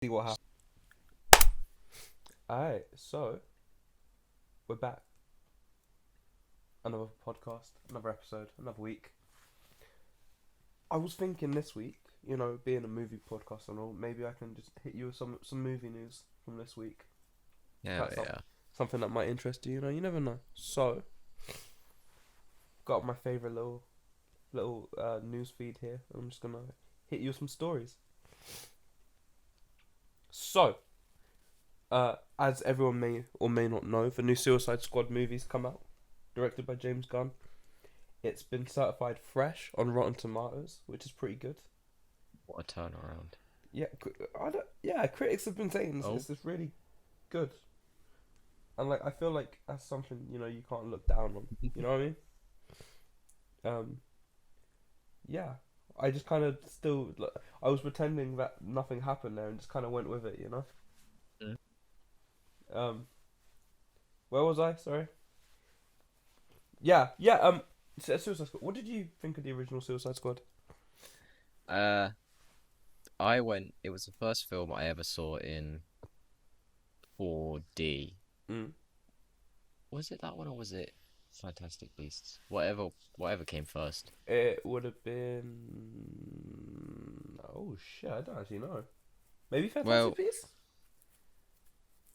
See what happens. Alright, so we're back. Another podcast, another episode, another week. I was thinking this week, being a movie podcast and all, maybe I can just hit you with some movie news from this week. Yeah, That's yeah. something that might interest you. You never know. So, got my favorite little news feed here. I'm just gonna hit you with some stories. So, as everyone may or may not know, the new Suicide Squad movie's come out, directed by James Gunn. It's been certified fresh on Rotten Tomatoes, which is pretty good. What a turnaround. Yeah, critics have been saying it's really good, and I feel like that's something you can't look down on. You know what I mean? Yeah. I just kind of still I was pretending that nothing happened there and just kind of went with it. Mm. Um, where was I? Sorry. Yeah. Suicide Squad. What did you think of the original Suicide Squad? Uh, it was the first film I ever saw in 4D. Mm. Was it that one or was it Fantastic Beasts? Whatever came first. It would have been. Oh shit! I don't actually know. Maybe Fantastic Well, Beasts.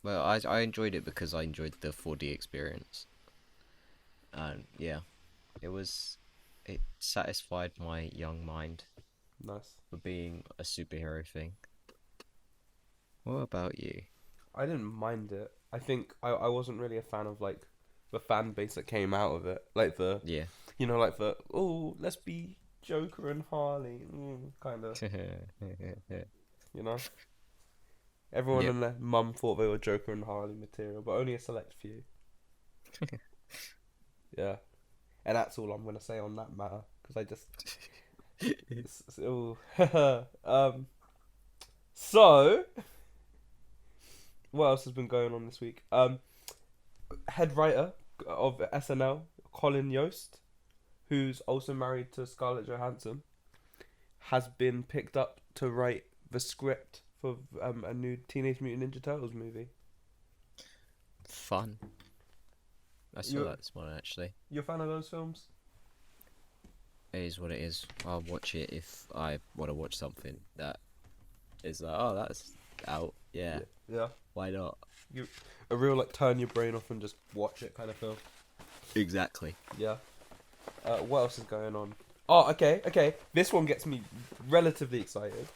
I enjoyed it because I enjoyed the 4D experience. And yeah, it satisfied my young mind Nice. for being a superhero thing. What about you? I didn't mind it. I think I wasn't really a fan of the fan base that came out of it. Yeah. Oh, let's be Joker and Harley, kind of. You know, everyone Yep. and their mum thought they were Joker and Harley material, but only a select few. Yeah, and that's all I'm gonna say on that matter because I just ooh. So what else has been going on this week? Head writer of SNL, Colin Yost, who's also married to Scarlett Johansson, has been picked up to write the script for a new Teenage Mutant Ninja Turtles movie. Fun. I saw You that this morning actually. you a fan of those films? It is what it is. I'll watch it if I want to watch something that is like, oh, that's out. Yeah, Yeah. why not? A real turn your brain off and just watch it kind of film. Exactly. Yeah. What else is going on? Oh, okay. This one gets me relatively excited.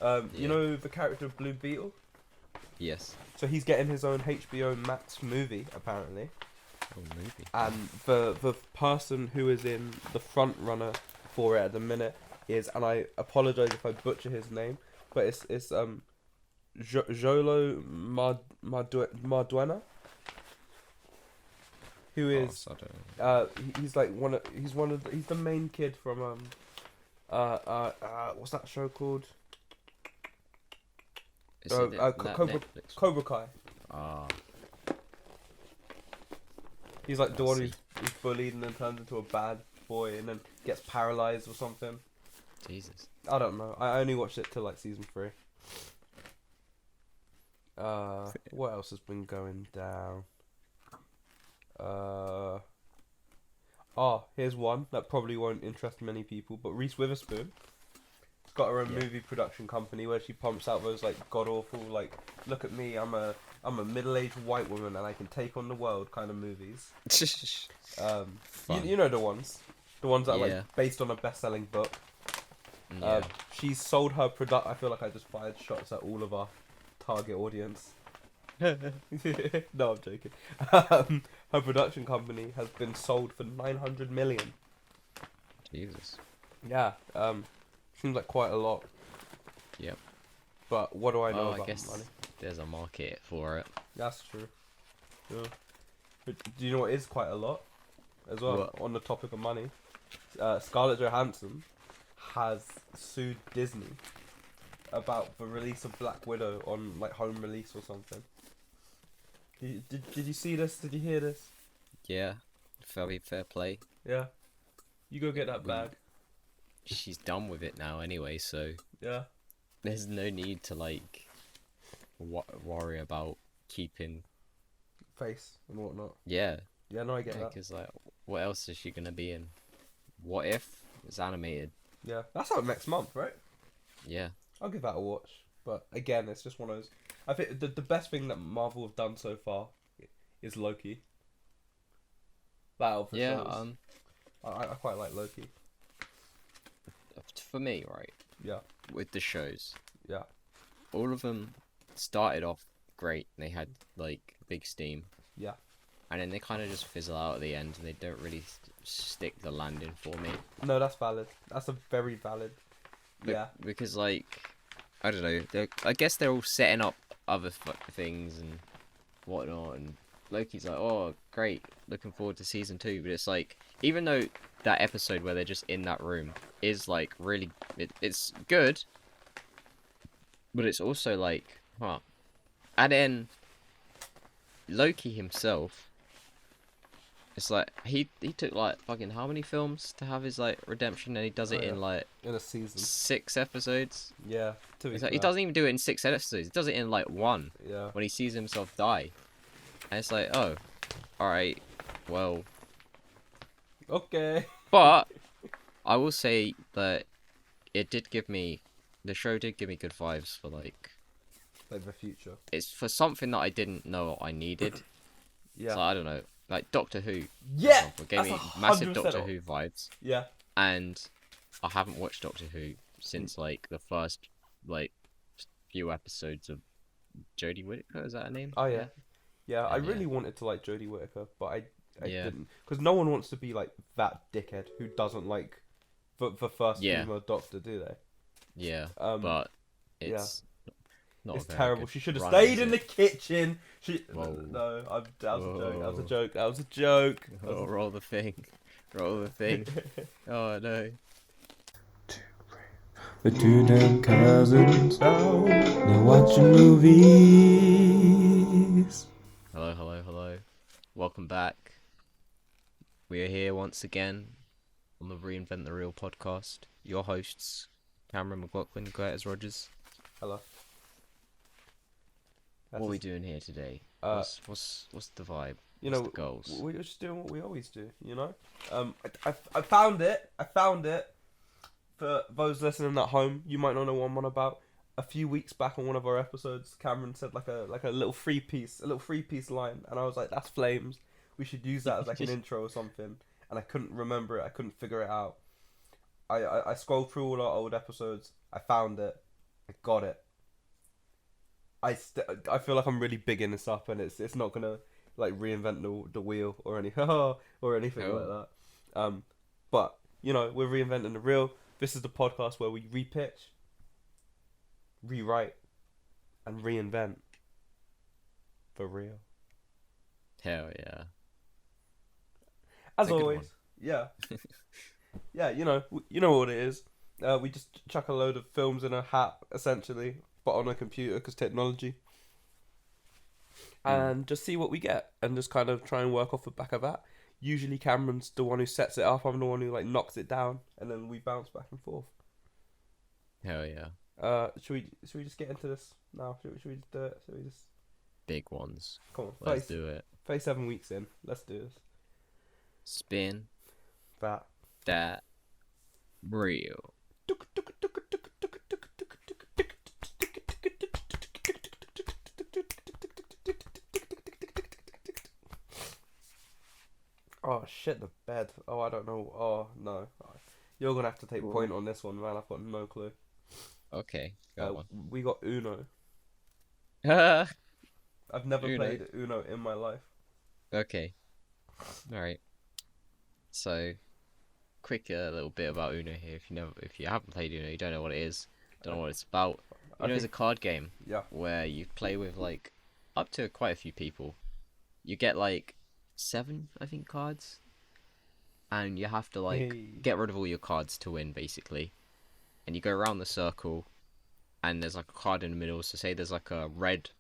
You Yeah. know the character of Blue Beetle? Yes. So he's getting his own HBO Max movie, apparently. Oh, movie. And the person who is in the front runner for it at the minute is, and I apologize if I butcher his name, but it's Jolo Marduena, who is I don't know. he's the main kid from what's that show called? Is it Netflix? Cobra Kai. Ah, He's the I one see. who's bullied and then turns into a bad boy and then gets paralyzed or something. Jesus. I don't know. I only watched it till season 3. What else has been going down? Here's one that probably won't interest many people, but Reese Witherspoon has got her own Yeah. movie production company where she pumps out those god awful look at me, I'm a middle-aged white woman and I can take on the world kind of movies. Fun. You know the ones that are Yeah. based on a best-selling book. Yeah. She's sold her product. I feel like I just fired shots at all of our target audience. No, I'm joking. Her production company has been sold for 900 million. Jesus. Yeah, seems like quite a lot. Yep. But what do I know Oh, I about guess money? there's a market for it. That's true. Yeah. But do you know what is quite a lot? As well, What? on the topic of money, Scarlett Johansson has sued Disney about the release of Black Widow on home release or something. Did you see this? Did you hear this? Yeah. Very fair play. Yeah. You go get that We- bag. She's done with it now anyway, so Yeah. there's no need to worry about keeping. Face and whatnot. Yeah, Yeah, no, I get that. because like, what else is she gonna be in? What if it's animated? Yeah, that's out next month, right? Yeah, I'll give that a watch. But again, it's just one of those. I think the best thing that Marvel have done so far is Loki. That for yeah. shows. I quite like Loki. For me, right, Yeah, with the shows, yeah, all of them started off great. They had like big steam, yeah. and then they kind of just fizzle out at the end, and they don't really stick the landing for me. No, that's valid. That's a very valid. Yeah. Because like, I don't know. I guess they're all setting up other things and whatnot, and Loki's like, oh, great, looking forward to season 2. But it's like, even though that episode where they're just in that room is like really, it's good, but it's also like, huh. And then Loki himself, it's like he took like fucking how many films to have his like redemption, and he does it in like in a season. 6 episodes. Yeah. It's like, he doesn't even do it in 6 episodes. He does it in like 1. Yeah. When he sees himself die, and it's like, oh, all right, well. Okay. But I will say that the show did give me good vibes for like Like the future. it's for something that I didn't know I needed. Yeah. So I don't know, like Doctor Who. Yeah. It gave That's me 100% massive Doctor off. Who vibes, Yeah. and I haven't watched Doctor Who since like the first like few episodes of Jodie Whittaker. Is that her name? Oh yeah. Yeah. I Yeah. really wanted to like Jodie Whittaker, but I Yeah. didn't, because no one wants to be like that dickhead who doesn't like the first Yeah. female Doctor, do they? Yeah, Um, but it's not it's a very terrible. good She should have run, stayed is in the it? kitchen. She Whoa. no, that was a joke. That was a Whoa. joke. That was a joke. That was Oh, roll the thing. Roll the thing. Oh no. The two damn cousins out, they're watching movies. Hello. Welcome back. We are here once again on the Reinvent the Real podcast. Your hosts, Cameron McLaughlin, Curtis Rogers. Hello. What are we doing here today? What's the vibe? You What's know, the goals? we're just doing what we always do. You know, I found it. I found it. For those listening at home, you might not know what I'm on about. A few weeks back on one of our episodes, Cameron said like a little three piece line, and I was like, "That's flames. We should use that as like an intro or something." And I couldn't remember it. I couldn't figure it out. I scrolled through all our old episodes. I found it. I got it. I feel like I'm really bigging this up, and it's not gonna like reinvent the wheel or anything or anything like that. But you know, we're reinventing the real. This is the podcast where we repitch, rewrite, and reinvent for real. Hell yeah. As That's a good always, one. yeah, yeah. You know what it is. We just chuck a load of films in a hat, essentially, but on a computer because technology, and just see what we get, and just kind of try and work off the back of that. Usually Cameron's the one who sets it up. I'm the one who like knocks it down, and then we bounce back and forth. Hell yeah. Should we just get into this now? Should we just do it? Should we just Big ones. come on? Let's do it. 37 weeks in. Let's do this. Spin That. that real. Oh shit, the bed. Oh, I don't know. Oh no, you're gonna have to take point on this one, man. I've got no clue. Okay, got one. We got Uno. Okay. I've never Uno. played Uno in my life. Alright. So, quick little bit about Uno here. If you haven't played Uno, you don't know what it is. Don't know what it's about. Uno is a card game. Yeah. Where you play with like up to quite a few people. You get like 7, I think, cards, and you have to like get rid of all your cards to win, basically. And you go around the circle, and there's like a card in the middle. So say there's like a red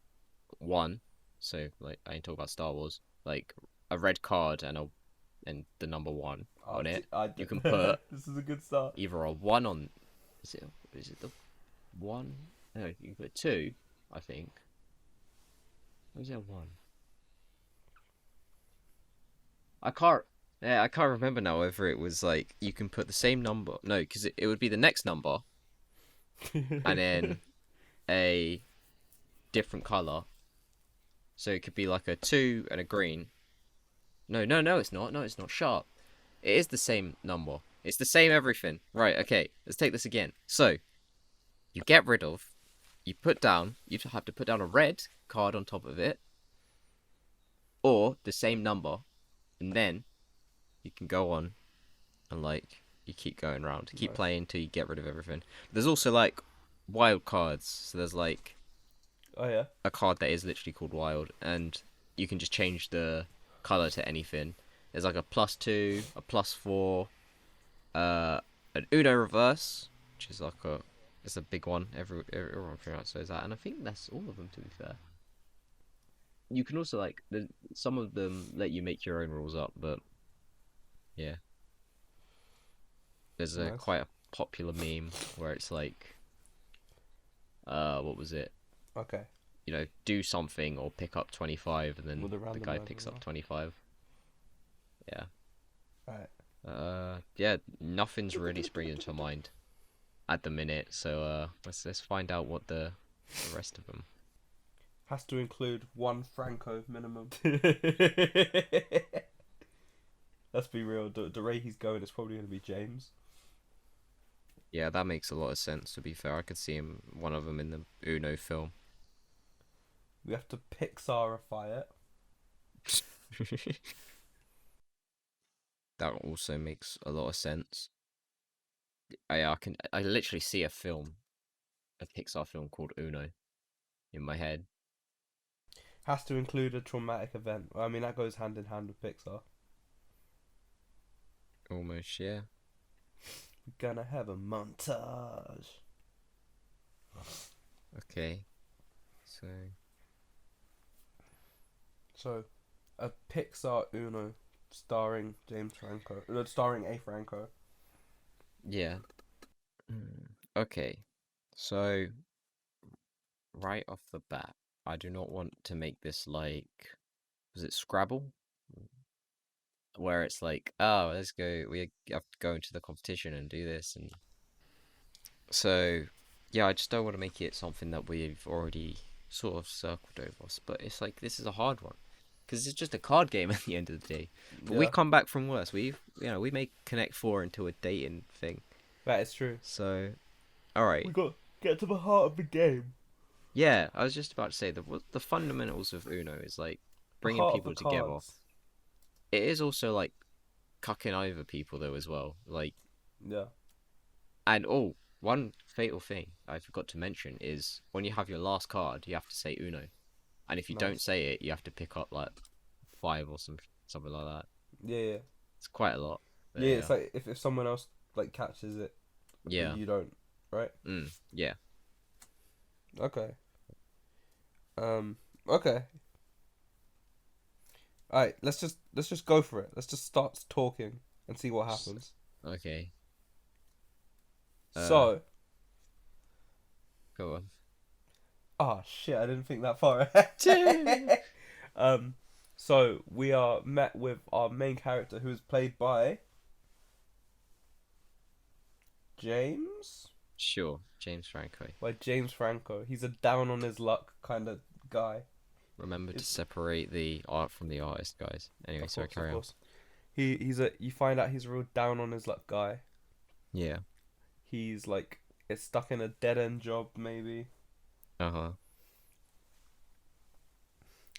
1. So like I ain't talking about Star Wars. Like a red card and the number 1 on it. You can put this is a good start. either a 1 on. Is it the 1? No, you can put 2, I think. Was there one? I can't. Yeah, I can't remember now whether it was like you can put the same number. No, because it would be the next number and then a different color. So it could be like a 2 and a green. No, no, no, it's not. No, it's not. Sharp. It is the same number. It's the same everything. Right, okay. Let's take this again. So, you get rid of, you put down, you have to put down a red card on top of it, or the same number, and then you can go on and, like, you keep going around. Keep Nice. playing until you get rid of everything. There's also, like, wild cards. So there's, like, Oh yeah. a card that is literally called wild, and you can just change the color to anything. There's like a +2, a +4, an Uno reverse, which is like it's a big one. Everyone pretty much says that, and I think that's all of them. To be fair, you can also like some of them let you make your own rules up, but yeah, there's a Nice. quite a popular meme where it's like, what was it? Okay. Do something or pick up 25, and then With the the guy randomizer picks as up well. 25. Yeah. Alright. Yeah, nothing's really springing to mind at the minute. So let's find out what the rest of them. Has to include one Franco minimum. Let's be real. The rate he's going, it's probably going to be James. Yeah, that makes a lot of sense. To be fair, I could see him one of them in the Uno film. We have to Pixarify it. That also makes a lot of sense. I literally see a Pixar film called Uno in my head. Has to include a traumatic event. I mean, that goes hand in hand with Pixar. Almost, yeah. We're gonna have a montage. Okay. So So, a Pixar Uno starring James Franco. Starring A. Franco. yeah. Okay. So right off the bat, I do not want to make this like, was it Scrabble? Where it's like, oh, let's go, we have to go into the competition and do this. And so, yeah, I just don't want to make it something that we've already sort of circled over us. But it's like, this is a hard one. Because it's just a card game at the end of the day. But we Yeah, come back from worse. We make Connect 4 into a dating thing. that is true. So, alright. We got to get to the heart of the game. Yeah, I was just about to say the fundamentals of Uno is like The bringing heart of the people together. cards. It is also like cucking over people though as well. Like, Yeah. and one fatal thing I forgot to mention is when you have your last card, you have to say Uno, and if you don't Nice. say it, you have to pick up like 5 or something like that. Yeah, yeah. It's quite a lot. But Yeah, yeah, it's like if someone else like catches it, but yeah, you don't, right? yeah. Okay. Okay. Alright, let's just go for it. Let's just start talking and see what happens. Okay. Uh, So, go on. oh shit, I didn't think that far ahead. um, so we are met with our main character who is played by James? Sure, James Franco. By James Franco. He's a down on his luck kind of guy. Remember to It's, separate the art from the artist, guys. Anyway, of sorry, course, of carry on. course. He's a you find out he's a real down on his luck guy. Yeah. He's like is stuck in a dead end job maybe. Uh-huh.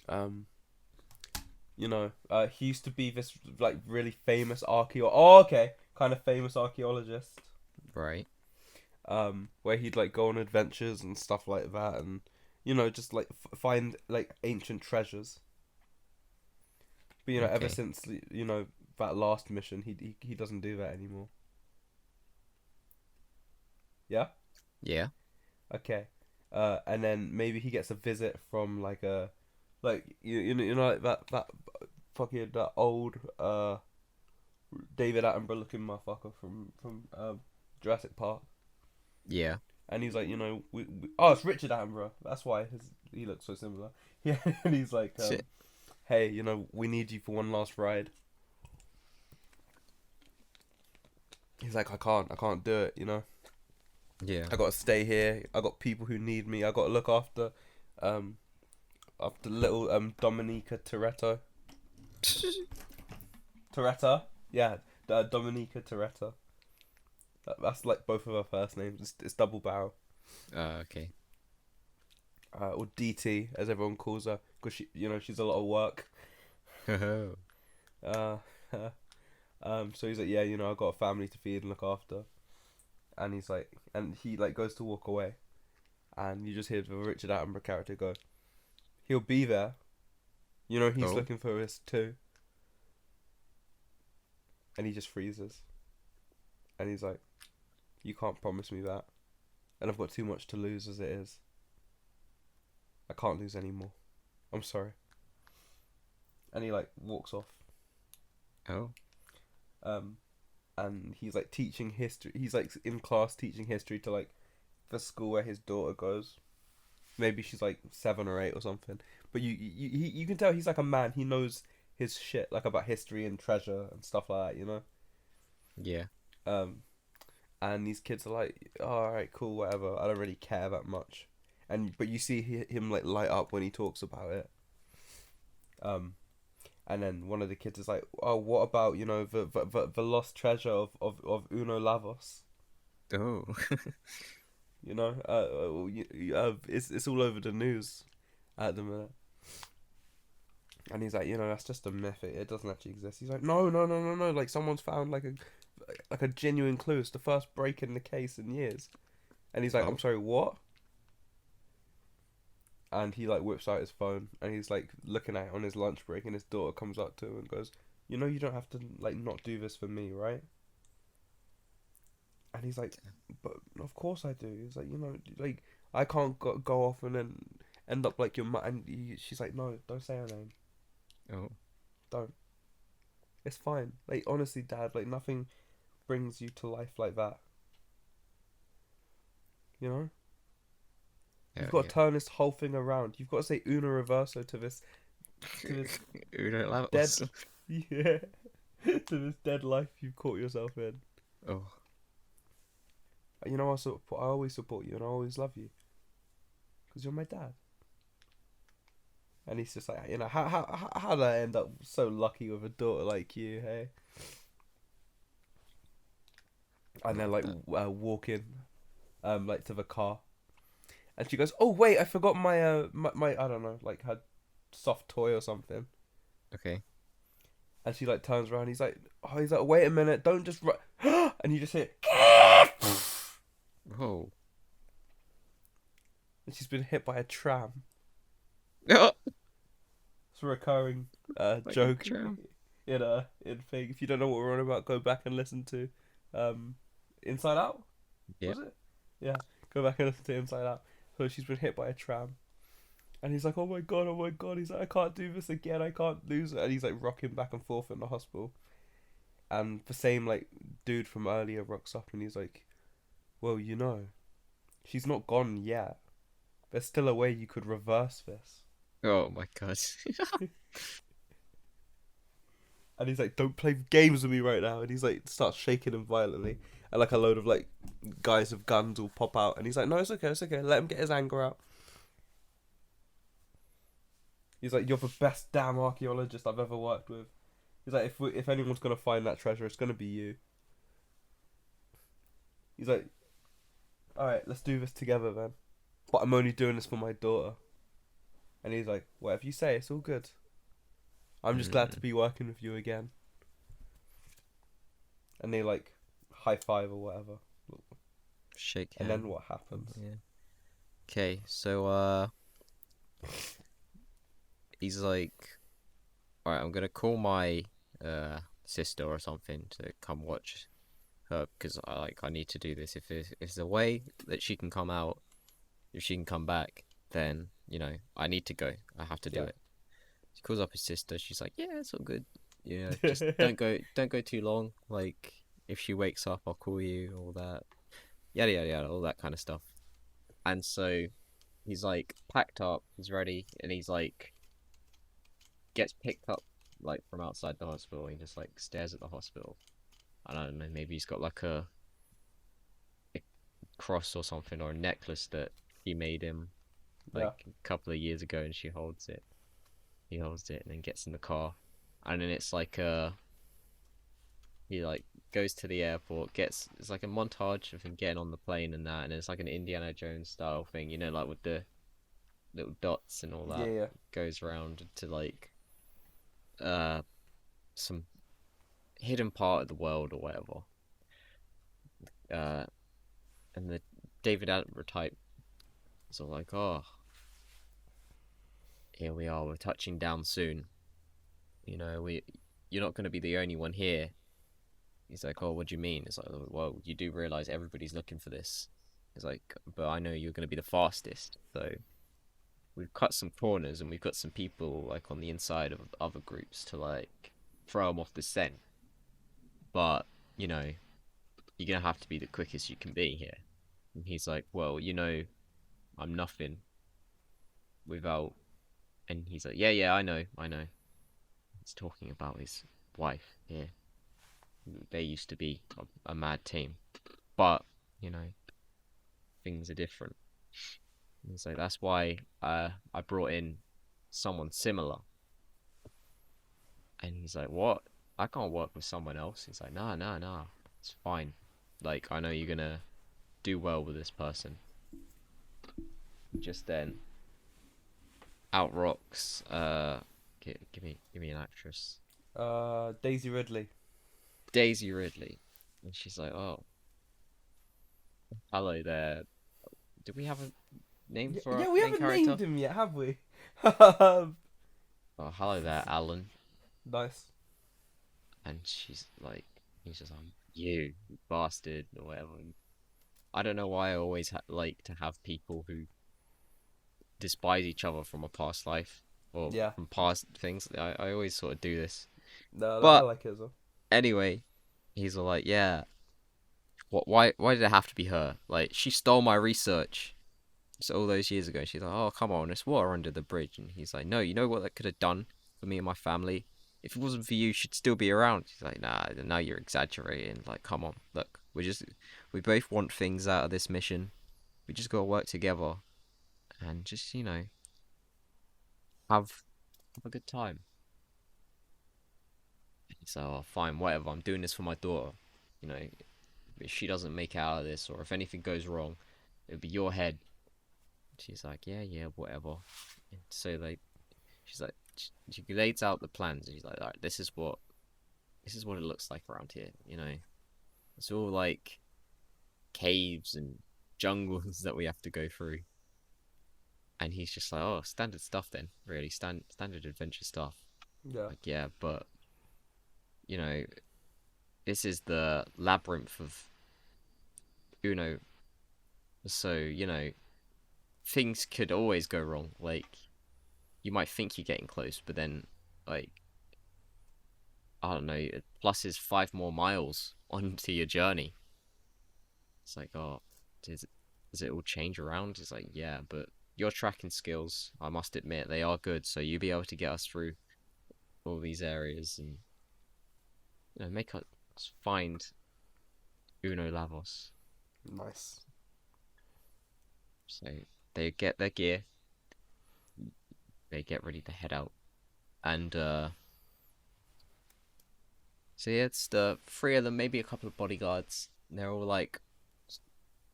Um, he used to be this like really famous Oh, okay, kind of famous archaeologist. Right. Where he'd like go on adventures and stuff like that, and just like find like ancient treasures. But ever Okay. since that last mission, he doesn't do that anymore. Yeah. Yeah. Okay. And then maybe he gets a visit from like a, like like that fucking that old David Attenborough looking motherfucker from Jurassic Park. Yeah. And he's like, oh, it's Richard Attenborough. That's why he looks so similar. Yeah, and he's like, Shit. hey, we need you for one last ride. He's like, I can't do it. Yeah. I gotta stay here. I got people who need me. I gotta look um, after little Dominica Toretto. Toretta, yeah, Dominica Toretta. That's like both of her first names. It's double barrel. Okay. Or DT as everyone calls her, because she's a lot of work. Uh, so he's like, yeah, I got a family to feed and look after, and he's like, and he like goes to walk away, and you just hear the Richard Attenborough character go, he'll be there, he's Oh. looking for us too, and he just freezes, and he's like, you can't promise me that, and I've got too much to lose as it is. I can't lose anymore. I'm sorry. And he like walks off. Oh. And he's like teaching history. He's like in class teaching history to like the school where his daughter goes. Maybe she's like 7 or 8 or something. But you can tell he's like a man. He knows his shit like about history and treasure and stuff like that. Yeah. And these kids are like, oh, all right, cool, whatever. I don't really care that much. But you see him like light up when he talks about it. And then one of the kids is like, oh, what about the lost treasure of Uno Lavos? Oh. It's all over the news at the minute. And he's like, that's just a myth. It doesn't actually exist. He's like, no, no, no, no, no. Like someone's found like a genuine clue. It's the first break in the case in years. And he's like, Oh. I'm sorry, what? And he like whips out his phone and he's like looking at it on his lunch break, and his daughter comes up to him and goes, you don't have to like not do this for me, right? And he's like, but of course I do. He's like, like I can't go off and then end up like your mum. And she's like, no, don't say her name. Oh. Don't. It's fine. Like honestly, Dad, like nothing brings you to life like that. You know? You've got to turn this whole thing around. You've got to say Uno Reverso to this Uno dead, Lavos. yeah, to this dead life you've caught yourself in. Oh. I always support you and I always love you because you're my dad. And he's just like, how did I end up so lucky with a daughter like you, hey? And then like walking, like to the car. And she goes, "Oh wait, I forgot my I don't know, like her soft toy or something." Okay. And she like turns around. He's like, "Wait a minute, don't just run." And you just hear, Oh. and she's been hit by a tram. Oh. It's a recurring Like joke a tram. in thing. If you don't know what we're on about, go back and listen to Inside Out. Yeah. Was it? Yeah. Go back and listen to Inside Out. So she's been hit by a tram. And he's like, oh my god, oh my god. He's like, I can't do this again. I can't lose it. And he's like rocking back and forth in the hospital. And the same like dude from earlier rocks up and he's like, well, she's not gone yet. There's still a way you could reverse this. Oh my god. And he's like, don't play games with me right now. And he's like, starts shaking him violently. And like a load of like guys with guns will pop out. And he's like, no, it's okay, it's okay. Let him get his anger out. He's like, you're the best damn archaeologist I've ever worked with. He's like, if anyone's going to find that treasure, it's going to be you. He's like, alright, let's do this together then. But I'm only doing this for my daughter. And he's like, whatever you say, it's all good. I'm just glad to be working with you again. And they like high five or whatever. Shake And hand. then what happens? Yeah. Okay, so he's like, alright, I'm gonna call my sister or something to come watch her because I need to do this. If there's a way that she can come out, if she can come back, then I need to go. I have to do it. She calls up his sister. She's like, yeah, it's all good. Yeah, just don't go too long. Like if she wakes up, I'll call you. All that, yada yada yada, all that kind of stuff. And so he's like packed up, he's ready, and he's like gets picked up like from outside the hospital. He just like stares at the hospital. I don't know, maybe he's got like a cross or something or a necklace that he made him Yeah. like a couple of years ago, and she holds it. He holds it and then gets in the car, and then it's like he like goes to the airport, gets it's like a montage of him getting on the plane and that, and it's like an Indiana Jones style thing, you know, like with the little dots and all Yeah, that. yeah. Goes around to like uh some hidden part of the world or whatever. Uh, and the David Attenborough type is all like, "Oh, here we are. We're touching down soon. You know, you're not going to be the only one here." He's like, "Oh, what do you mean?" It's like, "Well, you do realize everybody's looking for this." He's like, "But I know you're going to be the fastest, so we've cut some corners and we've got some people like on the inside of other groups to like throw them off the scent. But you know, you're gonna have to be the quickest you can be here." And he's like, "Well, you know, I'm nothing without." And he's like, "Yeah, yeah, I know, I know." He's talking about his wife here. They used to be a mad team, but you know, things are different. And he's like, "That's why I brought in someone similar." And he's like, "What? I can't work with someone else." He's like, "Nah, nah, nah. It's fine. Like, I know you're gonna do well with this person." Just then, out rocks. Give me an actress. Daisy Ridley. Daisy Ridley, and she's like, "Oh, hello there. Do we have a name Yeah, for our yeah, we main haven't named character?" him yet, have we? "Oh, hello there, Alan." Nice. And she's like, he's just like, you bastard," or whatever. And I don't know why I always like to have people who despise each other from a past life or Yeah. from past things. I always sort of do this. No, I But like it as well. anyway, he's all like, "Yeah, why did it have to be her? Like, she stole my research." So all those years ago, she's like, "Oh, come on, there's water under the bridge." And he's like, "No, you know what that could have done for me and my family? If it wasn't for you, she'd still be around." She's like, "Nah, now you're exaggerating. Like, come on, look, we both want things out of this mission. We just gotta work together and just, you know, have a good time." So, "Oh, fine, whatever. I'm doing this for my daughter. You know, if she doesn't make it out of this, or if anything goes wrong, it'll be your head." She's like, "Yeah, yeah, whatever." And so she's like, she lays out the plans, and she's like, "All right, this is what it looks like around here. You know, it's all like caves and jungles that we have to go through." And he's just like, "Oh, standard stuff then, really, standard adventure stuff." Yeah. Like, "Yeah, but you know, this is the labyrinth of Uno, so you know, things could always go wrong. Like, you might think you're getting close, but then like." I don't know, it pluses 5 more miles onto your journey. It's like, "Oh, does it all change around?" It's like, "Yeah, but your tracking skills, I must admit, they are good. So you'll be able to get us through all these areas and, you know, make us find Uno Lavos." Nice. So they get their gear, they get ready to head out, and so yeah, it's the three of them, maybe a couple of bodyguards. They're all like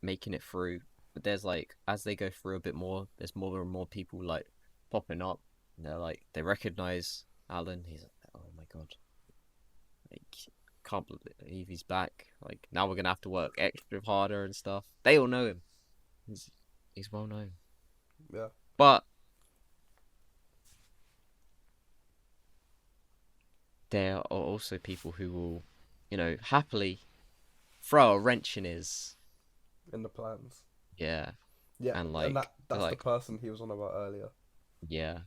making it through. But there's like, as they go through a bit more, there's more and more people like popping up. And they're like, they recognize Alan. He's like, "Oh my god, like, can't believe he's back. Like, now we're gonna have to work extra harder and stuff." They all know him. He's well known. Yeah. But there are also people who will, you know, happily throw a wrench in his, In the plans. yeah, Yeah, and and like, they're that's the like, person he was on about earlier. yeah,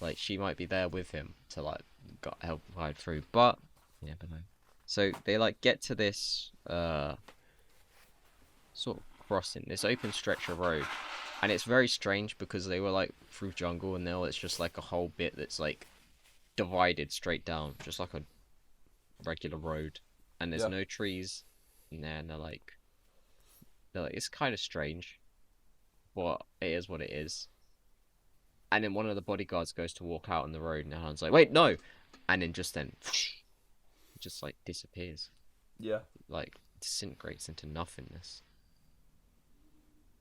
like she might be there with him to like help guide through, but you never know. So they like get to this sort of crossing, this open stretch of road, and it's very strange because they were like through jungle, and now it's just like a whole bit that's like divided straight down, just like a regular road, and there's Yeah. no trees in there, and they're like it's kind of strange, but it is what it is. And then one of the bodyguards goes to walk out on the road, and Alan's like, "Wait, no!" And then just like disappears, Yeah. like disintegrates into nothingness.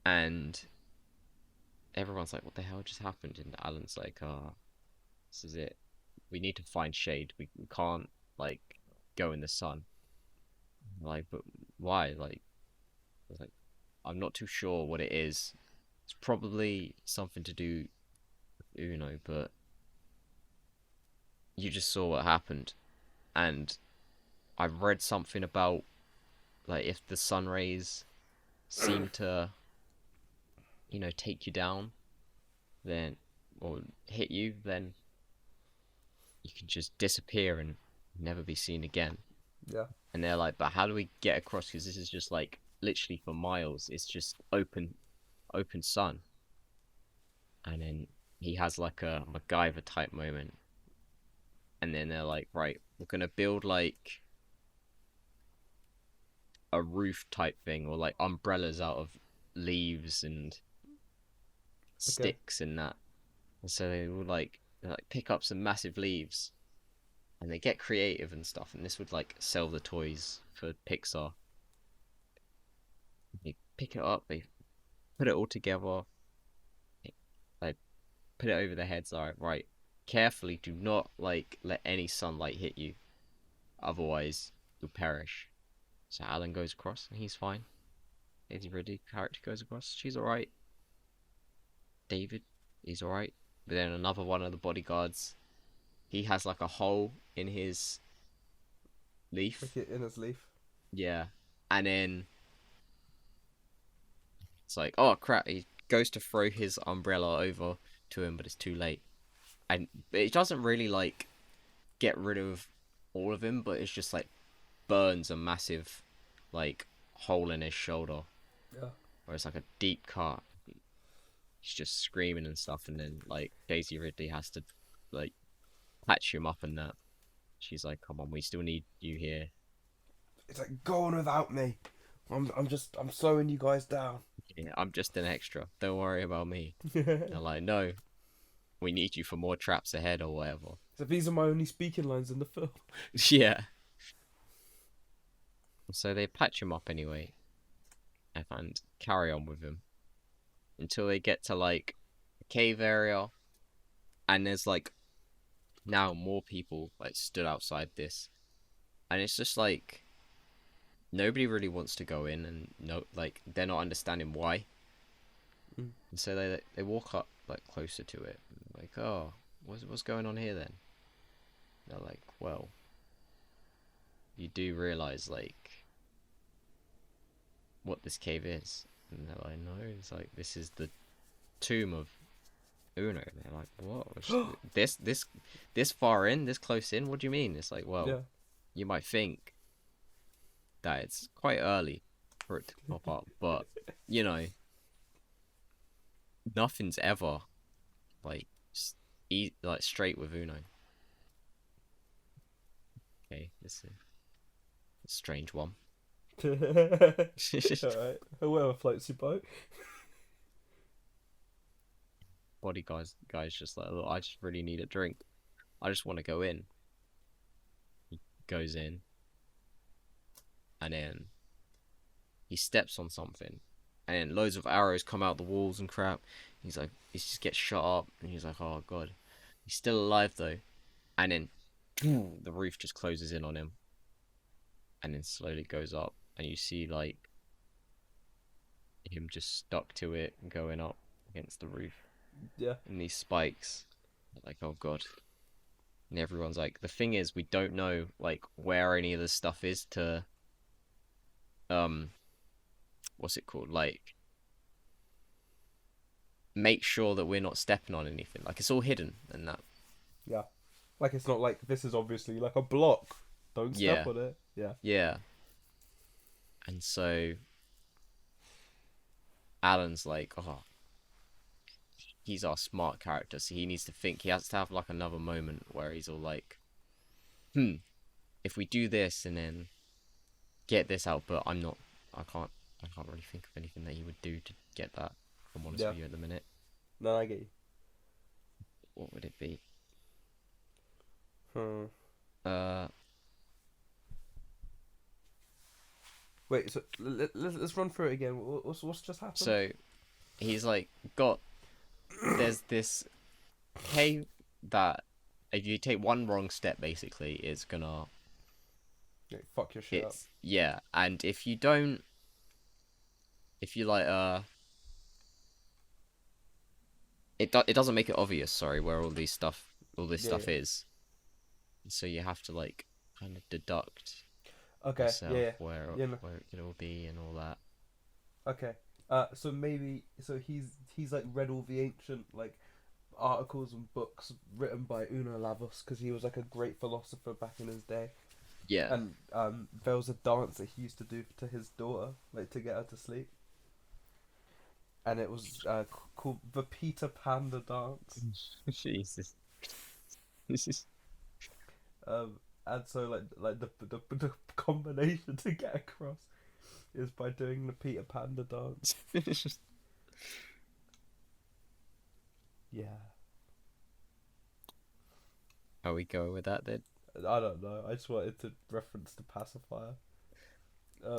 And everyone's like, "What the hell just happened?" And Alan's like, "Ah, this is it. We need to find shade. We can't like go in the sun." Like, but why? Like, I was like, I'm not too sure what it is. It's probably something to do with Uno, but you just saw what happened. And I've read something about like if the sun rays seem to, take you down, then or hit you, then you can just disappear and never be seen again. Yeah. And they're like, but how do we get across? Because this is just like literally for miles. It's just open sun. And then he has like a MacGyver type moment. And then they're like, right, we're gonna build like a roof type thing or like umbrellas out of leaves and Okay. sticks and that. And so they pick up some massive leaves and they get creative and stuff. And this would like sell the toys for Pixar. They pick it up, they put it all together, they put it over their heads. All right, right. Carefully, do not like let any sunlight hit you, otherwise you'll perish. So Alan goes across and he's fine. Daisy Ridley character goes across, she's all right. David, he's all right. But then another one of the bodyguards, he has like a hole in his leaf. Cricket in his leaf. Yeah, and then it's like, oh crap! He goes to throw his umbrella over to him, but it's too late. And it doesn't really like get rid of all of him, but it's just like burns a massive like hole in his shoulder, Yeah. where it's like a deep cut. He's just screaming and stuff, and then like Daisy Ridley has to like patch him up and that. She's like, "Come on, we still need you here." It's like, go on without me. I'm slowing you guys down. Yeah, I'm just an extra. Don't worry about me. So They're like, "No, we need you for more traps ahead or whatever." these are my only speaking lines in the film. Yeah. So they patch him up anyway and carry on with him until they get to like a cave area, and there's like now more people like stood outside this, and it's just like nobody really wants to go in, and no, like they're not understanding why. Mm. And so they walk up like closer to it, like, oh, what's going on here then? They're like, well, you do realize like what this cave is? And they're like, no, it's like this is the tomb of Uno. And they're like, what? This far in, this close in? What do you mean? It's like, well, Yeah. you might think that it's quite early for it to pop up, but you know, nothing's ever like like straight with Uno. Okay, this is a strange one. Alright. Whoever floats your boat. Body guys just like, look, I just really need a drink. I just want to go in. He goes in, and then he steps on something, and then loads of arrows come out the walls and crap. He's like, he just gets shot up, and he's like, oh god. He's still alive though, and then the roof just closes in on him, and then slowly goes up, and you see like him just stuck to it and going up against the roof. Yeah. And these spikes, like, oh god. And everyone's like, the thing is, we don't know like where any of this stuff is to what's it called, like make sure that we're not stepping on anything. Like it's all hidden and that. Yeah. Like it's not like this is obviously like a block. Don't step Yeah. on it. Yeah. Yeah. And so Alan's like, oh, he's our smart character, so he needs to think. He has to have like another moment where he's all like, hmm, if we do this and then get this out, but I can't, I can't really think of anything that he would do to get that. If I'm honest Yeah. with you at the minute, No, I get you. what would it be? Hmm. Uh, Wait. So let's run through it again. What's just happened? so he's like got there's this cave that if you take one wrong step, basically, it's gonna Like, fuck your shit up. it's yeah, and if you don't, if you like it doesn't make it obvious. Sorry, where all this Yeah. stuff Yeah. is. So you have to like kind of deduct Okay. Yeah. yourself Yeah. Yeah. No. where it will be and all that. Okay. So maybe he's like read all the ancient like articles and books written by Uno Lavos because he was like a great philosopher back in his day. Yeah. And there was a dance that he used to do to his daughter, like to get her to sleep. And it was called the Peter Panda dance. Jesus. This is And so the combination to get across is by doing the Peter Panda dance. Yeah. How we go with that then? I don't know. I just wanted to reference the pacifier.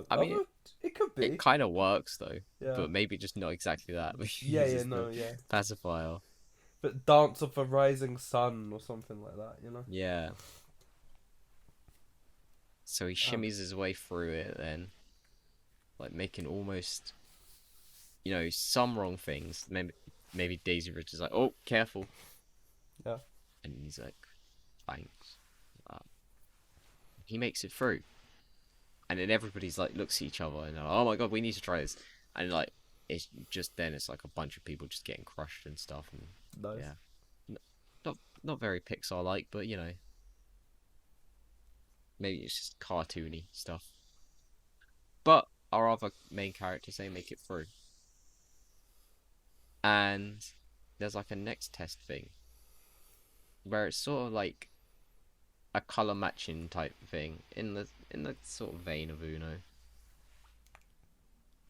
I mean, It could be. it kind of works though, Yeah. but maybe just not exactly that. But he Yeah. Yeah. uses the No. Yeah. pacifier. But Dance of the Rising Sun or something like that. You know. Yeah. So he Um. shimmies his way through it then, like making almost, some wrong things. Maybe Daisy Ridge is like, oh, careful. Yeah. And he's like, thanks. Uh, he makes it through. And then everybody's like, looks at each other and they're like, oh my god, we need to try this. And like, it's like a bunch of people just getting crushed and stuff. And Nice. yeah. Not very Pixar like, but maybe it's just cartoony stuff. But our other main characters, they make it through. And there's like a next test thing where it's sort of like a color matching type thing in the sort of vein of Uno.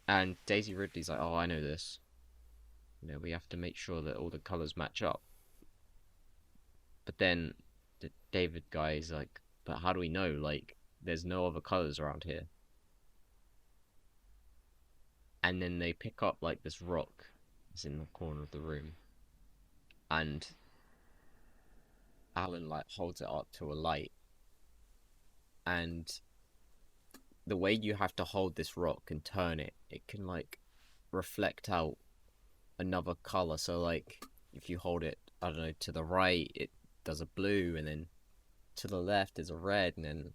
And Daisy Ridley's like, oh, I know this. We have to make sure that all the colors match up. But then the David guy is like, but how do we know? Like, there's no other colors around here. And then they pick up like this rock that's in the corner of the room. And Alan like holds it up to a light. And the way you have to hold this rock and turn it, it can like reflect out another color. So like if you hold it, I don't know, to the right, it does a blue, and then to the left is a red, and then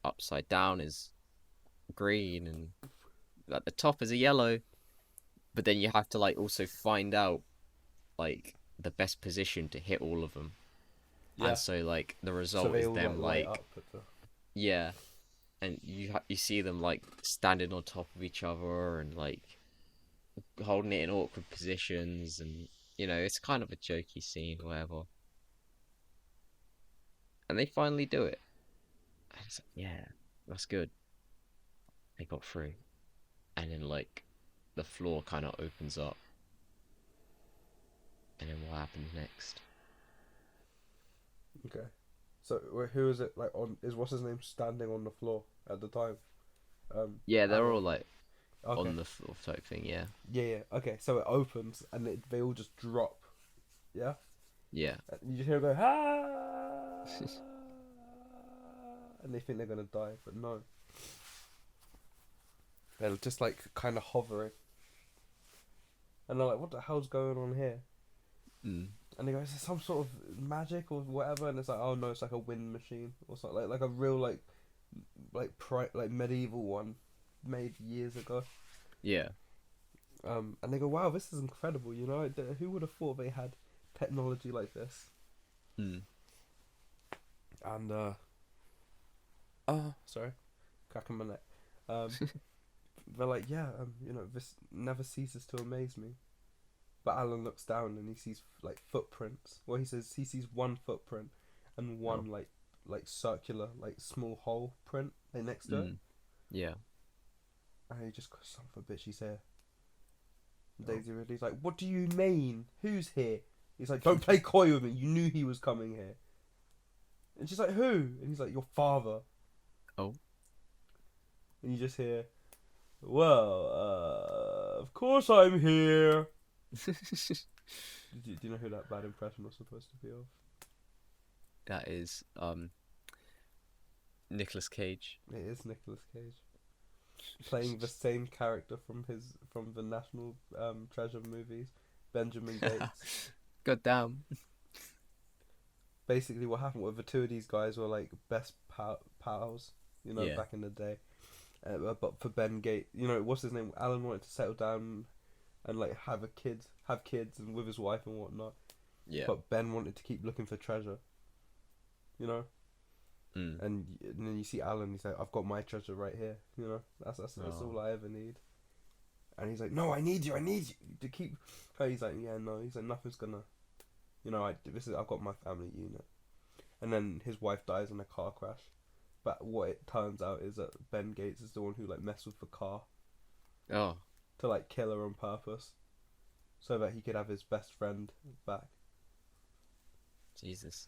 upside down is green, and at the top is a yellow. But then you have to like also find out like the best position to hit all of them. Yeah. And so like the So result they is all them light like up at the... yeah, and you see them like standing on top of each other and like holding it in awkward positions, and it's kind of a jokey scene, whatever. And they finally do it. And it's like, yeah, that's good. They got through, and then like the floor kind of opens up, and then what happens next? Okay. So who is it like on? Is what's his name standing on the floor at the time? Yeah, they're Alan. all like Okay. on the floor type thing. Yeah, Yeah, yeah. Okay, so it opens and they all just drop. Yeah? yeah, And you just hear them go, ah! And they think they're going to die, but no. They're just like kind of hovering. And they're like, what the hell's going on here? mm. And they go, is there some sort of magic or whatever? And it's like, oh no, it's like a wind machine or something. Like a real, like medieval one made years ago. Yeah. And they go, wow, this is incredible, you know? Who would have thought they had technology like this? Mm. And, sorry, cracking my neck. they're like, yeah, this never ceases to amaze me. But Alan looks down and he sees like footprints. Well, he says he sees one footprint and Oh. one like circular like small hole print like next to it. Yeah. And he just goes, son of a bitch, he's here. And Oh. Daisy Ridley's like, what do you mean? Who's here? He's like, don't play coy with me. You knew he was coming here. And she's like, who? And he's like, your father. Oh. And you just hear, well, of course I'm here. Do you know who that bad impression was supposed to be of? That is Nicolas Cage. It is Nicolas Cage playing the same character from the National Treasure movies, Benjamin Gates. God damn. Basically, what happened was the two of these guys were like best pals, Yeah. back in the day. But for Ben Gates, what's his name? Alan wanted to settle down and like have kids, and with his wife and whatnot. Yeah. But Ben wanted to keep looking for treasure. Mm. And then you see Alan. He's like, "I've got my treasure right here." That's all I ever need. And he's like, "No, I need you to keep." He's like, "Yeah, no." He's like, "Nothing's gonna, I've got my family unit." And then his wife dies in a car crash. But what it turns out is that Ben Gates is the one who like messed with the car Oh. to like kill her on purpose, so that he could have his best friend back. Jesus.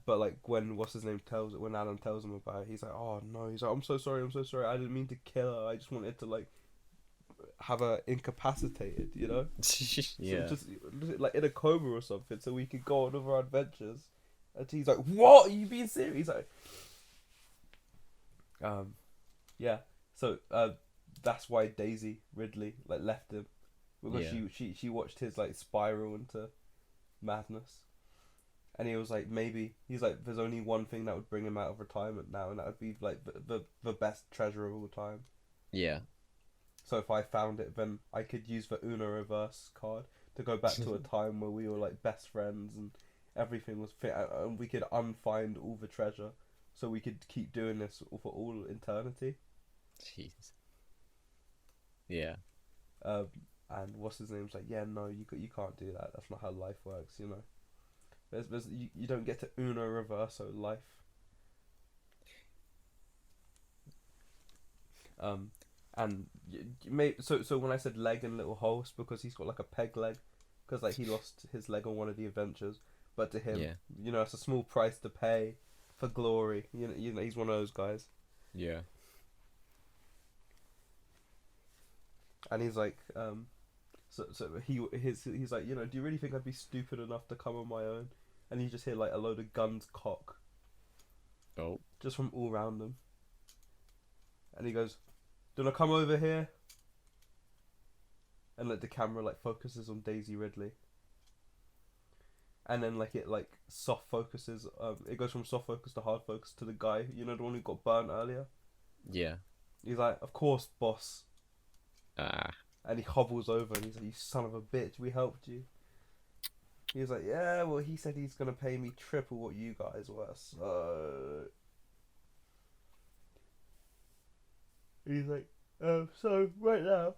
But like when when Alan tells him about it, he's like, "Oh no!" He's like, I'm so sorry. I didn't mean to kill her. I just wanted to like have her incapacitated, Yeah. So just like in a coma or something, so we could go on with our adventures." And he's like, "What? Are you being serious?" He's like, yeah. So that's why Daisy Ridley like left him, because she watched his like spiral into madness. And he was like, he's like, there's only one thing that would bring him out of retirement now, and that would be like the best treasure of all time. Yeah. So if I found it, then I could use the Uno reverse card to go back to a time where we were like best friends and everything was fit, and we could unfind all the treasure, so we could keep doing this for all eternity. Jeez. Yeah. And what's his name's like, yeah, no, you can't do that. That's not how life works, you don't get to Uno reverso life. And so when I said leg and little hole, it's because he's got like a peg leg, because like he lost his leg on one of the adventures. But to him, it's a small price to pay for glory. He's one of those guys. Yeah. And he's like, so he's like, do you really think I'd be stupid enough to come on my own? And you just hear like a load of guns cock. Oh. Just from all around them. And he goes, "Do you wanna come over here?" And like the camera like focuses on Daisy Ridley. And then like it like soft focuses. It goes from soft focus to hard focus to the guy. The one who got burnt earlier. Yeah. He's like, "Of course, boss." Ah. And he hobbles over and he's like, "You son of a bitch, we helped you." He's like, "Yeah, well, he said he's gonna pay me triple what you guys were, so." He's like, so right now.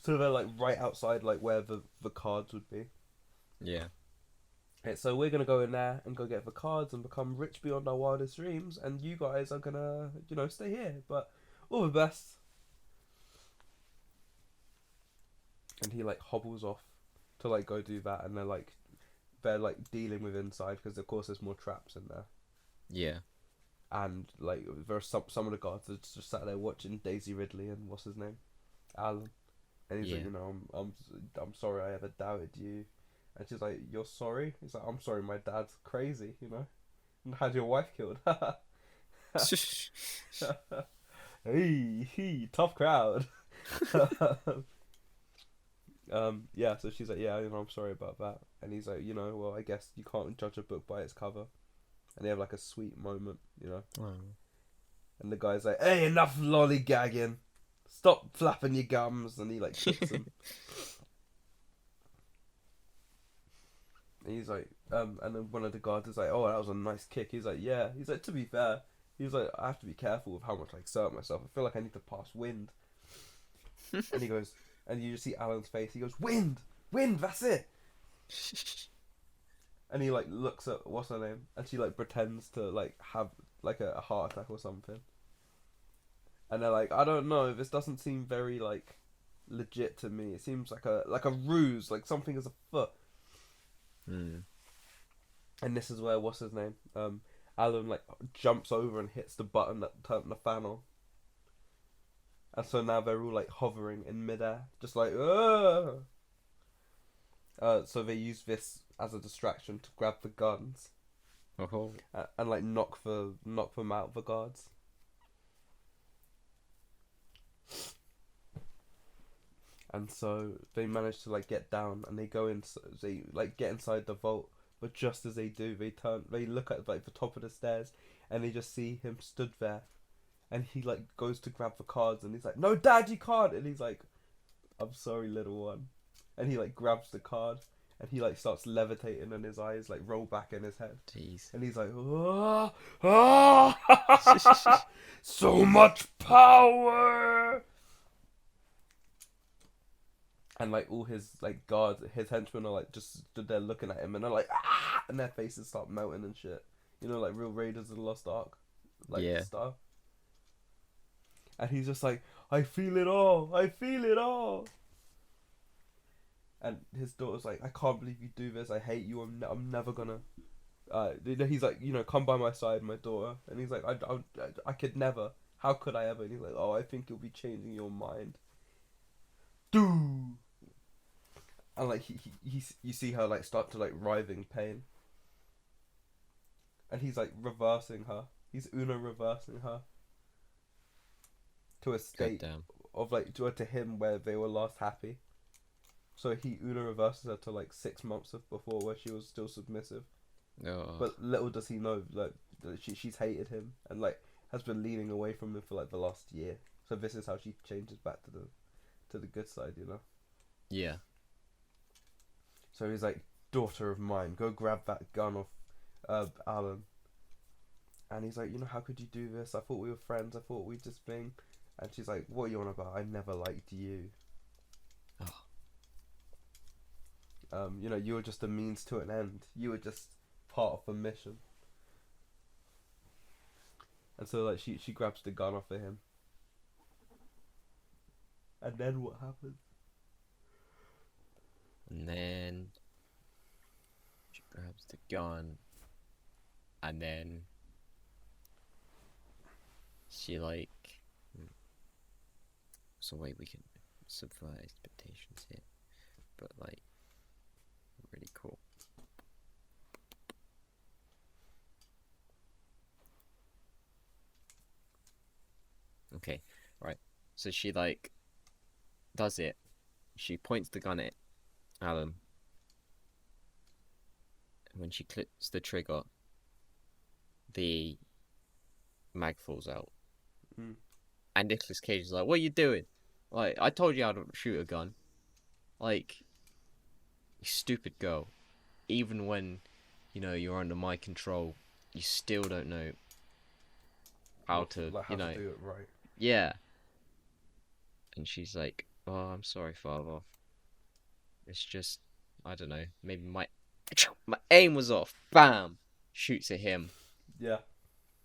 So they're like right outside, like where the cards would be. Yeah. Okay, so we're gonna go in there and go get the cards and become rich beyond our wildest dreams, and you guys are gonna, stay here. But all the best. And he like hobbles off to like go do that, and they're like dealing with inside, because of course there's more traps in there. Yeah. And like there are some of the guards that just sat there watching Daisy Ridley and what's his name, Alan, and he's like, I'm sorry I ever doubted you, and she's like, "You're sorry?" He's like, "I'm sorry, my dad's crazy, and had your wife killed." Hey, tough crowd. Yeah, so she's like, "Yeah, I'm sorry about that," and he's like, "Well, I guess you can't judge a book by its cover," and they have like a sweet moment, Oh. and the guy's like, "Hey, enough lollygagging, stop flapping your gums," and he like kicks him. And he's like, and then one of the guards is like, "Oh, that was a nice kick." He's like, "Yeah." He's like, "To be fair, He was like, I have to be careful with how much I exert myself. I feel like I need to pass wind. And he goes, and you just see Alan's face. He goes, wind, wind, that's it. And he like looks at what's her name, and she like pretends to like have like a heart attack or something. And they're like, I don't know, this doesn't seem very like legit to me. It seems like a ruse, like something is afoot. Mm. And this is where what's his name? Alan like jumps over and hits the button that turned the fan on. And so now they're all like hovering in midair, just like so they use this as a distraction to grab the guns Oh. and like knock them out, the guards. And so they manage to like get down and they go in. They like get inside the vault, but just as they do, they look at like the top of the stairs, and they just see him stood there, and he like goes to grab the cards, and he's like, "No, Dad, you can't!" And he's like, "I'm sorry, little one," and he like grabs the card, and he like starts levitating, and his eyes like roll back in his head, Jeez. and he's like, "Oh, oh, so much power!" And like all his like guards, his henchmen are like just stood there looking at him, and they're like, ah, and their faces start melting and shit. You know, like real Raiders of the Lost Ark, like Yeah. stuff. And he's just like, I feel it all, I feel it all. And his daughter's like, I can't believe you do this. I hate you. I'm never gonna. He's like, come by my side, my daughter. And he's like, I could never. How could I ever? And he's like, oh, I think you'll be changing your mind. Dude. And like you see her like start to like writhe in pain, and he's like reversing her. He's Una reversing her to a state Goddamn. of like to him where they were last happy. So Una reverses her to like 6 months before, where she was still submissive. Oh. But little does he know like that she's hated him and like has been leaning away from him for like the last year. So this is how she changes back to the good side, Yeah. So he's like, daughter of mine, go grab that gun off Alan. And he's like, how could you do this? I thought we were friends. I thought we'd just been. And she's like, what are you on about? I never liked you. Oh. You were just a means to an end. You were just part of the mission. And so like she grabs the gun off of him. And then what happens? And then she grabs the gun, and then she like. So wait, we can subvert expectations here, but like, really cool. Okay, right. So she like does it. She points the gun at Alan. When she clicks the trigger, the mag falls out. Mm. And Nicolas Cage is like, "What are you doing? Like, I told you how to shoot a gun. Like, you stupid girl. Even when, you're under my control, you still don't know how to, to do it right." Yeah." And she's like, "Oh, I'm sorry, father. It's just, I don't know. Maybe my aim was off. Bam! Shoots at him. Yeah.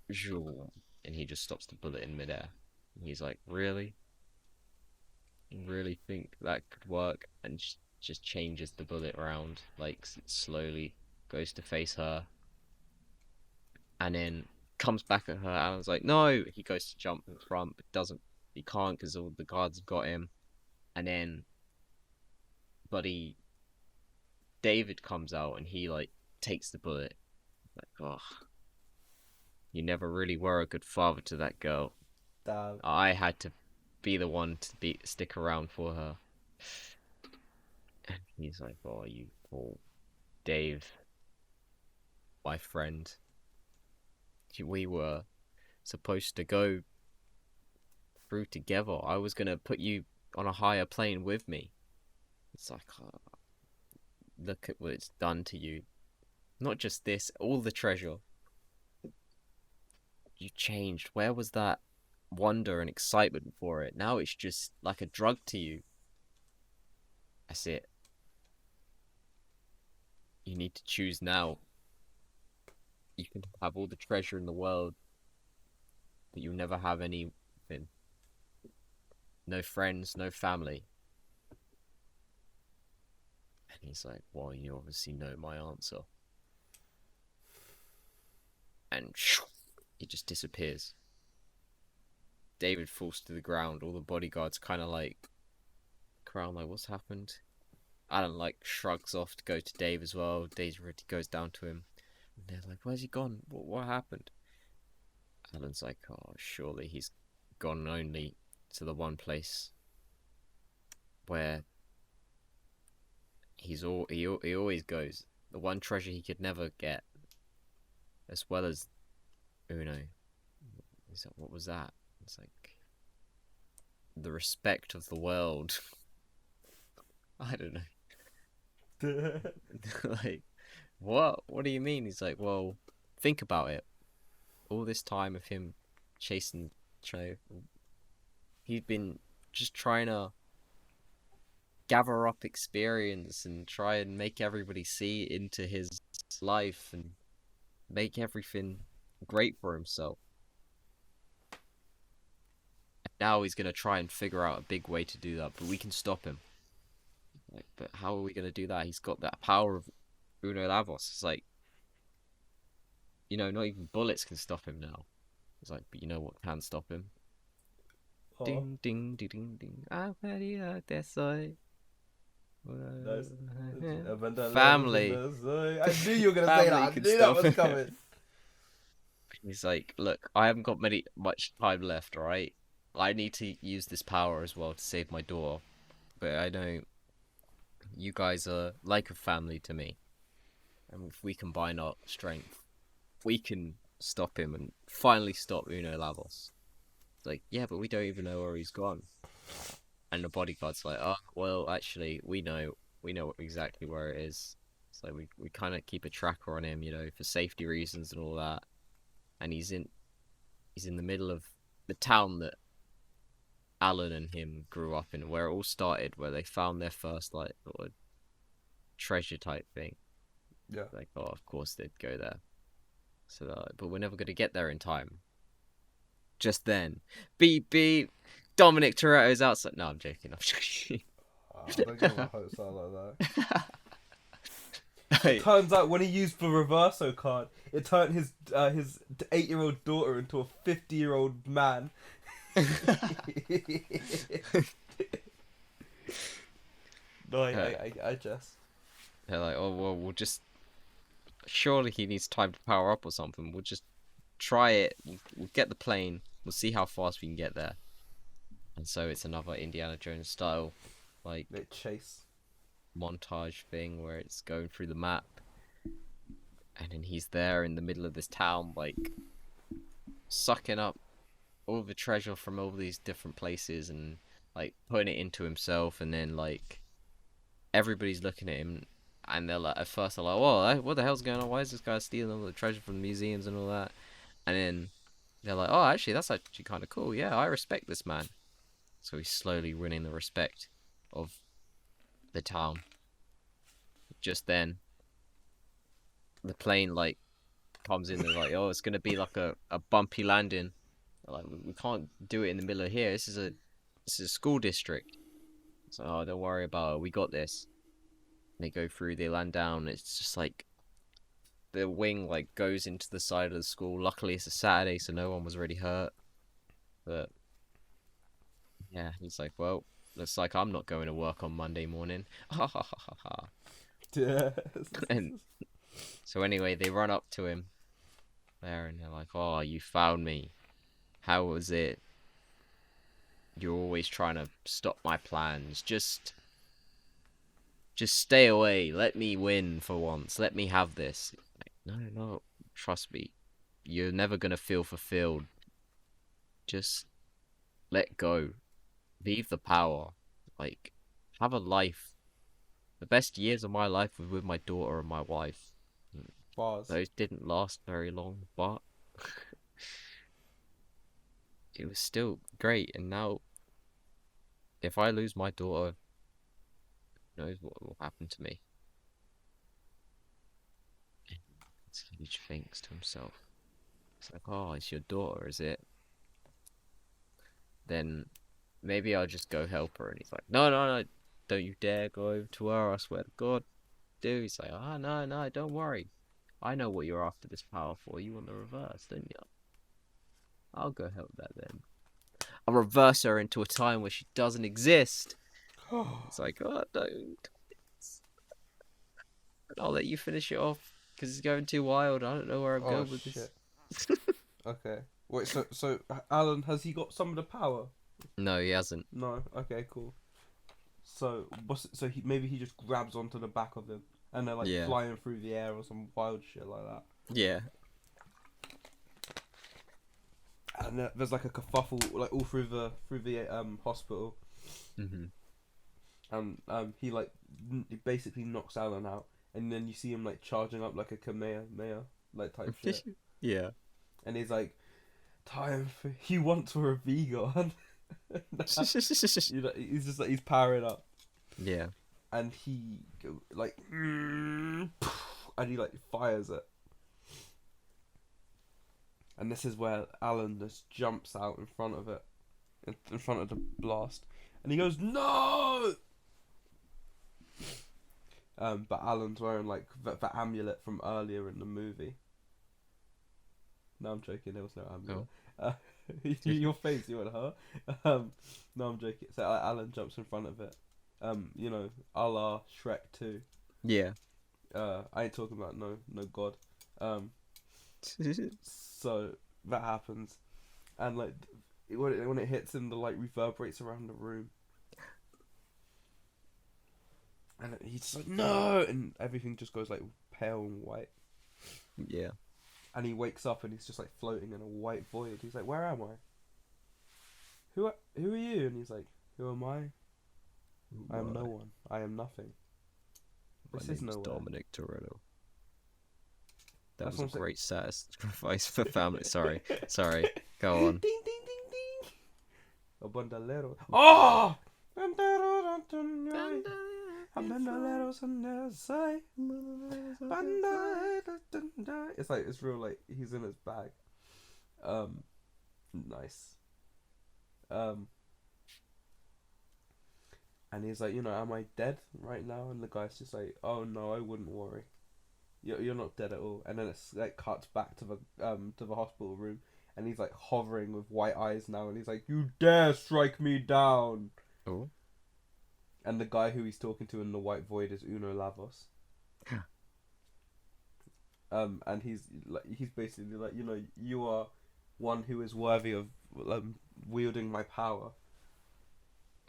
And he just stops the bullet in midair. And he's like, really? You really think that could work? And just changes the bullet around. Like, slowly goes to face her. And then comes back at her. Alan's like, no! He goes to jump in front, but he can't because all the guards have got him. And then buddy David comes out and he like takes the bullet. Like, oh, you never really were a good father to that girl. Damn. I had to be the one to stick around for her. And he's like, oh, you poor Dave, my friend. We were supposed to go through together. I was gonna put you on a higher plane with me. It's like, oh, look at what it's done to you. Not just this, all the treasure. you changed. Where was that wonder and excitement for it? Now it's just like a drug to you. That's it. You need to choose now. You can have all the treasure in the world, but you'll never have anything. No friends, no family. And he's like, well, you obviously know my answer. And he just disappears. David falls to the ground. All the bodyguards kind of like, crown like, what's happened? Alan like shrugs off to go to Dave as well. Dave already goes down to him. And they're like, where's he gone? What happened? Alan's like, oh, surely he's gone only to the one place where he always goes. The one treasure he could never get, as well as Uno. He's like, what was that? It's like the respect of the world. I don't know. Like, what? What do you mean? He's like, well, think about it. All this time of him chasing Cho, he'd been just trying to gather up experience and try and make everybody see into his life and make everything great for himself. And now he's gonna try and figure out a big way to do that, but we can stop him. Like, but how are we gonna do that? He's got that power of Uno Lavos. It's like, not even bullets can stop him now. It's like, but you know what can stop him? Oh, Ding ding ding ding ding. Ah, soy. nice. Family. I knew you were gonna say that. Family I can knew that was stop coming. He's like, look, I haven't got much time left, alright? I need to use this power as well to save my daughter. But I know you guys are like a family to me. And if we combine our strength, we can stop him and finally stop Uno Lavos. It's like, yeah, but we don't even know where he's gone. And the bodyguard's like, oh, well, actually, we know exactly where it is. So we kind of keep a tracker on him, for safety reasons and all that. And he's in the middle of the town that Alan and him grew up in, where it all started, where they found their first like sort of treasure type thing. Yeah. Like, oh, of course they'd go there. So, but we're never gonna get there in time. Just then, beep beep. Dominic Toretto's outside. No, I'm joking. I'm joking. Don't get my hopes up like that. It turns out when he used the reverso card, it turned his 8-year-old daughter into a 50-year-old man. No, I just. They're like, oh well, we'll just. Surely he needs time to power up or something. We'll just try it. We'll get the plane. We'll see how fast we can get there. And so it's another Indiana Jones style, like chase montage thing where it's going through the map, and then he's there in the middle of this town, like sucking up all the treasure from all these different places and like putting it into himself, and then like everybody's looking at him, and they're like, at first they're like, "Whoa, what the hell's going on? Why is this guy stealing all the treasure from the museums and all that?" And then they're like, "Oh, actually, that's actually kind of cool. Yeah, I respect this man." So he's slowly winning the respect of the town. Just then, the plane like comes in. They're like, "Oh, it's gonna be like a bumpy landing. Like we can't do it in the middle of here. This is a school district." So, oh, don't worry about it. We got this. And they go through. They land down. It's just like the wing like goes into the side of the school. Luckily, it's a Saturday, so no one was really hurt. But yeah, he's like, well, looks like I'm not going to work on Monday morning. Ha ha ha ha ha. Yeah. And so anyway, they run up to him there and they're like, oh, you found me. How was it? You're always trying to stop my plans. Just stay away. Let me win for once. Let me have this. Like, no, trust me. You're never going to feel fulfilled. Just let go. Leave the power. Like, have a life. The best years of my life were with my daughter and my wife. Bars. Those didn't last very long, but it was still great. And now, if I lose my daughter, who knows what will happen to me? Sage thinks to himself, it's like, oh, it's your daughter, is it? Then maybe I'll just go help her. And he's like, no, no, no, don't you dare go over to her. I swear to God, do. He's like, ah, oh, no, no, don't worry. I know what you're after this power for. You want the reverse, don't you? I'll go help that then. I'll reverse her into a time where she doesn't exist. It's like, oh, don't. I'll let you finish it off because it's going too wild. I don't know where I'm Oh going with this. shit. Okay. Wait. So Alan, has he got some of the power? No, he hasn't. No. Okay. Cool. So he just grabs onto the back of him and they're like Yeah. flying through the air or some wild shit like that. Yeah. And there's like a kerfuffle like all through the hospital. Mhm. And he like he basically knocks Alan out, and then you see him like charging up like a Kamehameha like type shit, Yeah. and he's like, "Time for he wants for a vegan." You know, he's just like he's powering up, Yeah. and he like, and he like fires it, and this is where Alan just jumps out in front of it, in front of the blast, and he goes, "No!" But Alan's wearing like the amulet from earlier in the movie. No, I'm joking. There was no amulet. Oh. Your face, you went, huh? No, I'm joking. So Alan jumps in front of it. You know, a la Shrek 2. Yeah. I ain't talking about no God. So that happens, and like when it hits him, the light reverberates around the room. And he's just like, no! And everything just goes like pale and white. Yeah. And he wakes up and he's just like floating in a white void. He's like, where am I? Who are you? And he's like, who am I? I am no one. I am nothing. This is nowhere. Dominic Toretto. That That's was a what I'm great sacrifice for family. Sorry. Go on. Ding, ding, ding, ding. A bandolero. Oh! Bandoleros on the side. It's like, it's real like he's in his bag. Nice. And he's like, you know, am I dead right now? And the guy's just like, oh no, I wouldn't worry. You're not dead at all. And then it's like cuts back to the hospital room, and he's like hovering with white eyes now, and he's like, you dare strike me down. Oh. And the guy who he's talking to in the white void is Uno Lavos. And he's basically like, you know, you are one who is worthy of wielding my power.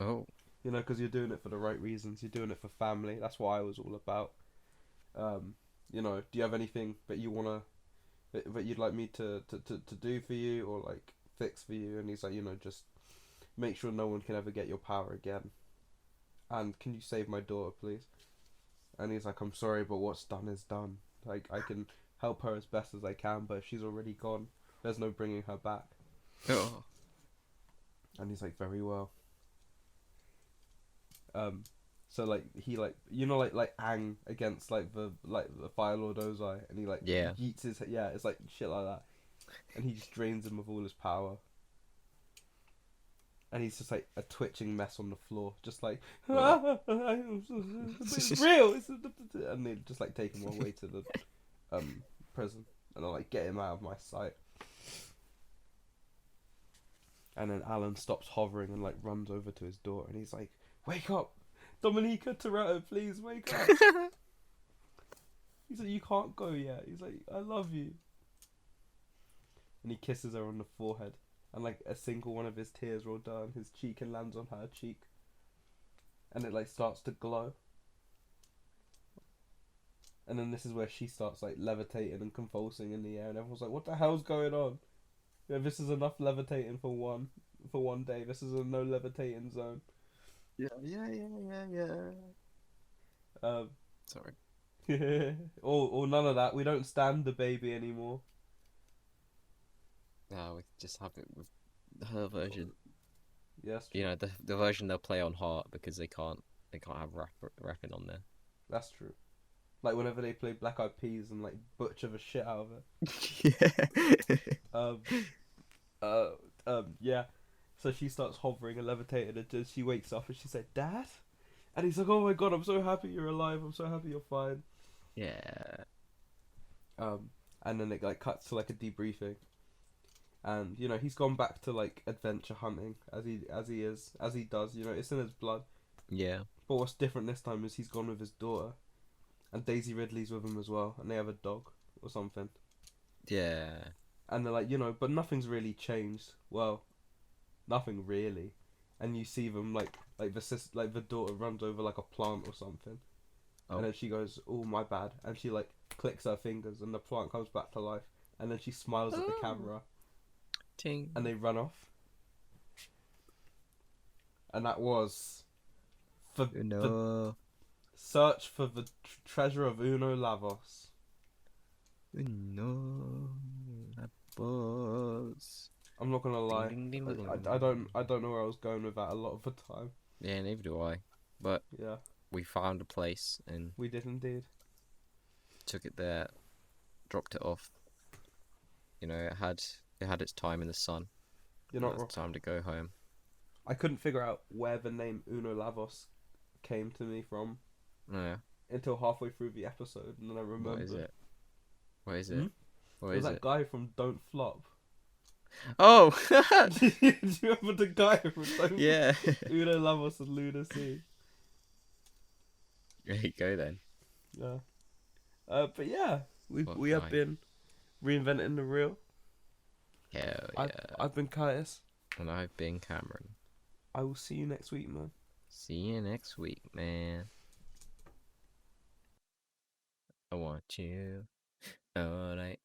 Oh. You know, because you're doing it for the right reasons. You're doing it for family. That's what I was all about. You know, do you have anything that you wanna that you'd like me to do for you or like fix for you? And he's like, you know, just make sure no one can ever get your power again. And can you save my daughter, please? And he's like, I'm sorry, but what's done is done. Like, I can help her as best as I can, but if she's already gone, there's no bringing her back. Oh. And he's like, very well. So like he like, you know, like Aang against like the Fire Lord Ozai, and he like yeets his, it's like shit like that, and he just drains him of all his power. And he's just like a twitching mess on the floor, just like, it's real. And they just like take him away to the prison, and they're like, get him out of my sight. And then Alan stops hovering and like runs over to his door, and he's like, wake up, Dominica Toretto, please wake up. He's like, you can't go yet. He's like, I love you. And he kisses her on the forehead. And like a single one of his tears roll down his cheek and lands on her cheek, and it like starts to glow. And then this is where she starts like levitating and convulsing in the air, and everyone's like, "What the hell's going on? Yeah, this is enough levitating for one day. This is a no levitating zone." Yeah. Sorry. or none of that. We don't stand the baby anymore. No, we just have it with her version. Yeah, that's You true. know, the version they'll play on heart because they can't have rapping on there. That's true. Like whenever they play Black Eyed Peas and like butcher the shit out of it. Yeah. Um, uh, yeah. So she starts hovering and levitating until she wakes up and she said, "Dad," and he's like, "Oh my god, I'm so happy you're alive. I'm so happy you're fine." Yeah. Um, and then it like cuts to like a debriefing, and he's gone back to like adventure hunting as he does. It's in his blood. Yeah. But what's different this time is he's gone with his daughter, and Daisy Ridley's with him as well, and they have a dog or something. Yeah. And they're like, but nothing's really changed. Well, nothing really. And you see them like the daughter runs over like a plant or something, and Oh. then she goes, "Oh, my bad," and she like clicks her fingers, and the plant comes back to life, and then she smiles at the Oh. camera, Ting. and they run off. And that was for the No. search for the treasure of Uno Lavos. No. That boss. I'm not gonna Ding lie, ding ding ding. I don't know where I was going with that a lot of the time. Yeah, neither do I. But Yeah, we found a place and we did indeed. took it there, dropped it off. You know, it had its time in the sun. You're Now not it's wrong. time to go home. I couldn't figure out where the name Uno Lavos came to me from No, until halfway through the episode, and then I what is remembered. it? What is Hmm? it? What It was is that it? guy from Don't Flop. Oh, Do you remember the guy from Don't yeah. Uno Lavos and Luna Sea? There you go then. Yeah. But yeah, we What we have guy? been reinventing the reel. Hell I've yeah. I've been Curtis. And I've been Cameron. I will see you next week, man. See you next week, man. I want you all night.